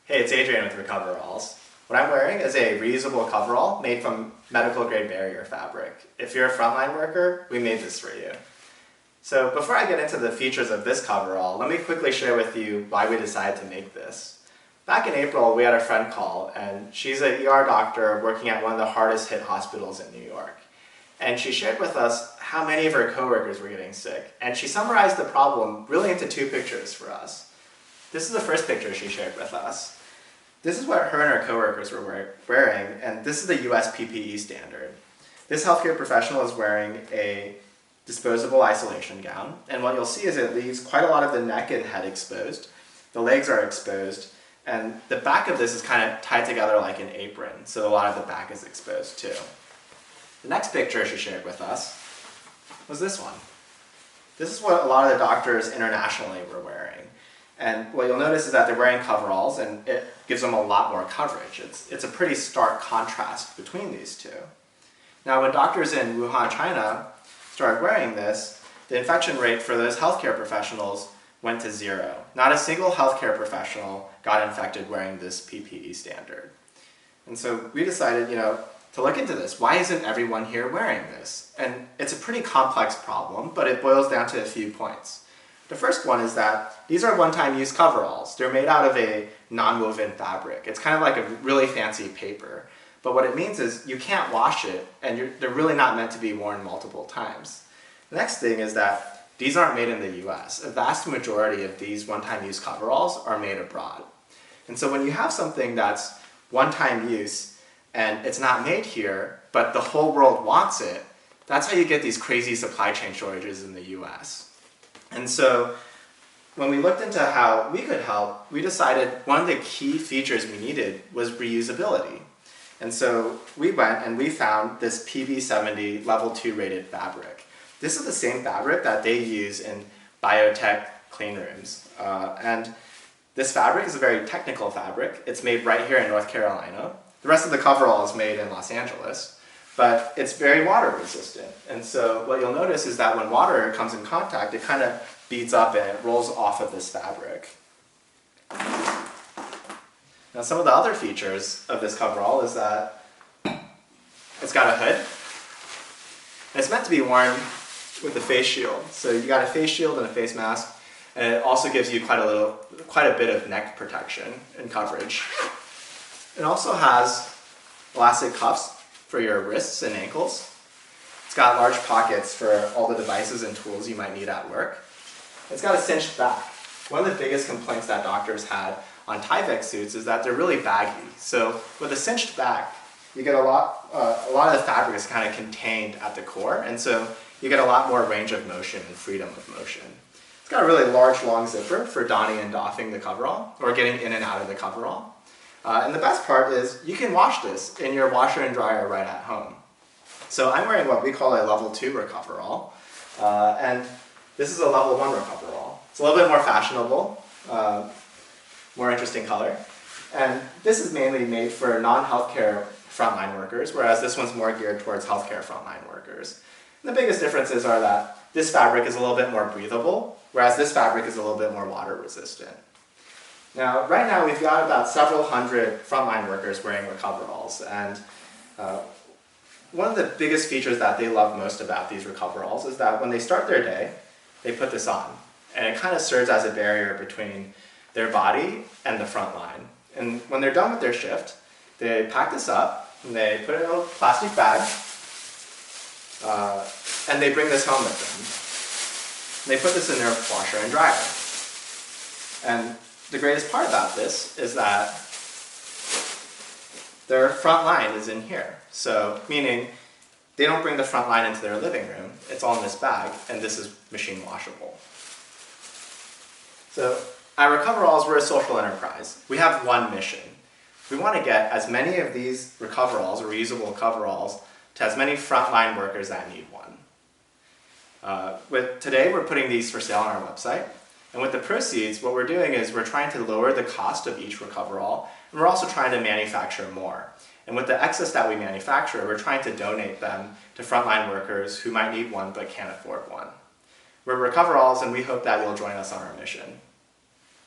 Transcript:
Hey, it's Adrian with Recoveralls. What I'm wearing is a reusable coverall made from medical grade barrier fabric. If you're a frontline worker, we made this for you. So before I get into the features of this coverall, let me quickly share with you why we decided to make this. Back in April, we had a friend call, and she's an ER doctor working at one of the hardest hit hospitals in New York. And she shared with us how many of her coworkers were getting sick, and she summarized the problem really into two pictures for us. This is the first picture she shared with us. This is what her and her coworkers were wearing, and this is the US PPE standard. This healthcare professional is wearing a disposable isolation gown, and what you'll see is it leaves quite a lot of the neck and head exposed. The legs are exposed, and the back of this is kind of tied together like an apron, so a lot of the back is exposed too. The next picture she shared with us was this one. This is what a lot of the doctors internationally were wearing. And what you'll notice is that they're wearing coveralls, and it gives them a lot more coverage. It's a pretty stark contrast between these two. Now, when doctors in Wuhan, China started wearing this, the infection rate for those healthcare professionals went to 0. Not a single healthcare professional got infected wearing this PPE standard. And so we decided, to look into this. Why isn't everyone here wearing this? And it's a pretty complex problem, but it boils down to a few points. The first one is that these are one-time use coveralls. They're made out of a non-woven fabric. It's kind of like a really fancy paper. But what it means is you can't wash it, and they're really not meant to be worn multiple times. The next thing is that these aren't made in the US. A vast majority of these one-time use coveralls are made abroad. And so when you have something that's one-time use and it's not made here, but the whole world wants it, that's how you get these crazy supply chain shortages in the US. And so when we looked into how we could help, we decided one of the key features we needed was reusability. And so we went and we found this PV70 level 2 rated fabric. This is the same fabric that they use in biotech clean rooms. And this fabric is a very technical fabric. It's made right here in North Carolina. The rest of the coverall is made in Los Angeles. But it's very water resistant. And so what you'll notice is that when water comes in contact, it kind of beads up and it rolls off of this fabric. Now some of the other features of this coverall is that it's got a hood. And it's meant to be worn with a face shield. So you got a face shield and a face mask, and it also gives you quite a bit of neck protection and coverage. It also has elastic cuffs for your wrists and ankles. It's got large pockets for all the devices and tools you might need at work. It's got a cinched back. One of the biggest complaints that doctors had on Tyvek suits is that they're really baggy. So with a cinched back, you get a lot of the fabric is kind of contained at the core, and so you get a lot more range of motion and freedom of motion. It's got a really large, long zipper for donning and doffing the coverall, or getting in and out of the coverall. And the best part is you can wash this in your washer and dryer right at home. So I'm wearing what we call a level 2 Recoverall, and this is a level 1 Recoverall. It's a little bit more fashionable, more interesting color. And this is mainly made for non-healthcare frontline workers, whereas this one's more geared towards healthcare frontline workers. And the biggest differences are that this fabric is a little bit more breathable, whereas this fabric is a little bit more water resistant. Now, right now we've got about several hundred frontline workers wearing Recoveralls, and one of the biggest features that they love most about these Recoveralls is that when they start their day, they put this on, and it kind of serves as a barrier between their body and the front line. And when they're done with their shift, they pack this up, and they put it in a little plastic bag, and they bring this home with them. And they put this in their washer and dryer. And the greatest part about this is that their front line is in here. So, meaning they don't bring the front line into their living room. It's all in this bag, and this is machine washable. So, at Recoveralls, we're a social enterprise. We have one mission. We want to get as many of these Recoveralls, or reusable coveralls, to as many frontline workers that need one. Today, we're putting these for sale on our website. And with the proceeds, what we're doing is we're trying to lower the cost of each Recoverall, and we're also trying to manufacture more. And with the excess that we manufacture, we're trying to donate them to frontline workers who might need one but can't afford one. We're Recoveralls, and we hope that you'll join us on our mission.